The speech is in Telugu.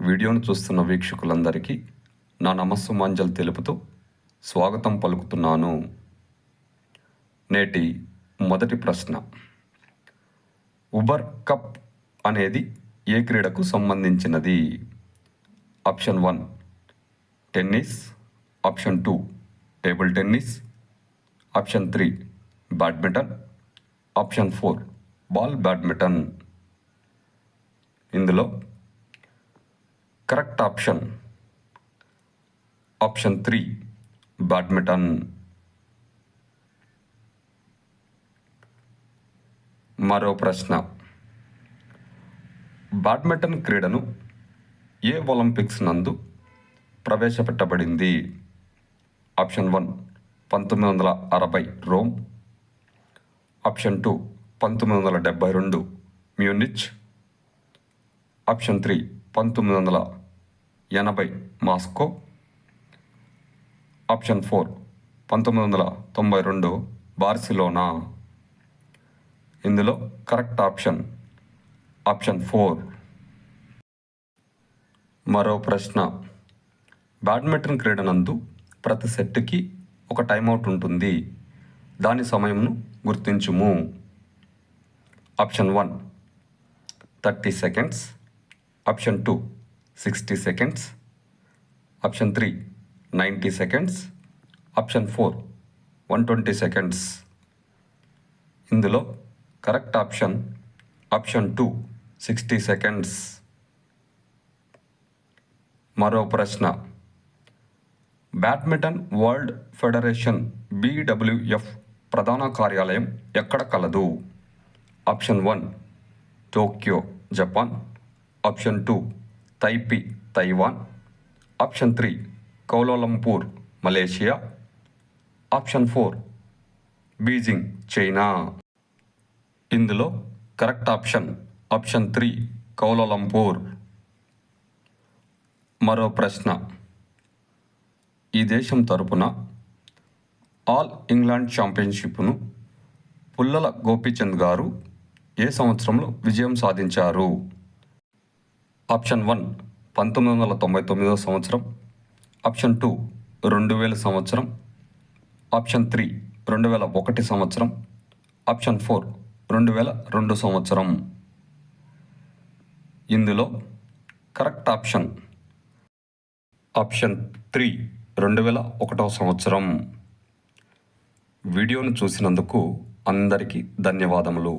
వీడియోను చూస్తున్న వీక్షకులందరికీ నా నమస్సుమాంజలు తెలుపుతూ స్వాగతం పలుకుతున్నాను. నేటి మొదటి ప్రశ్న, ఉబర్ కప్ అనేది ఏ క్రీడకు సంబంధించినది? Option 1 tennis, option 2 table tennis, option 3 badminton, option 4 ball badminton. ఇందులో కరెక్ట్ ఆప్షన్ 3 బ్యాడ్మింటన్. మరో ప్రశ్న, బ్యాడ్మింటన్ క్రీడను ఏ ఒలింపిక్స్ నందు ప్రవేశపెట్టబడింది? Option 1 1960 Rome, option 2 1972 Munich, option 3 1980 Moscow, option 4 1992 Barcelona. ఇందులో కరెక్ట్ ఆప్షన్ 4. మరో ప్రశ్న, బ్యాడ్మింటన్ క్రీడనందు ప్రతి సెట్కి ఒక టైమౌట్ ఉంటుంది. దాని సమయంను గుర్తించుము. Option 1 30 seconds, option 2 60 seconds, option 3 90 seconds, option 4 120 seconds. ఇందులో కరెక్ట్ ఆప్షన్ 2 60 సెకండ్స్. మరో ప్రశ్న, బ్యాడ్మింటన్ వరల్డ్ ఫెడరేషన్ BWF ప్రధాన కార్యాలయం ఎక్కడ కలదు? Option 1 Tokyo Japan, option 2 Taipei Taiwan, option 3 Kuala Lumpur Malaysia, option 4 Beijing China. ఇందులో కరెక్ట్ ఆప్షన్ 3 కౌలాలంపూర్. మరో ప్రశ్న, ఈ దేశం తరపున ఆల్ ఇంగ్లాండ్ ఛాంపియన్షిప్ను పుల్లల గోపీచంద్ గారు ఏ సంవత్సరంలో విజయం సాధించారు? ఆప్షన్ 1 1999 సంవత్సరం, ఆప్షన్ 2 2000 సంవత్సరం, ఆప్షన్ 3 2001 సంవత్సరం, ఆప్షన్ 4 2002 సంవత్సరం. ఇందులో కరెక్ట్ ఆప్షన్ 3 2001 సంవత్సరం. వీడియోను చూసినందుకు అందరికీ ధన్యవాదములు.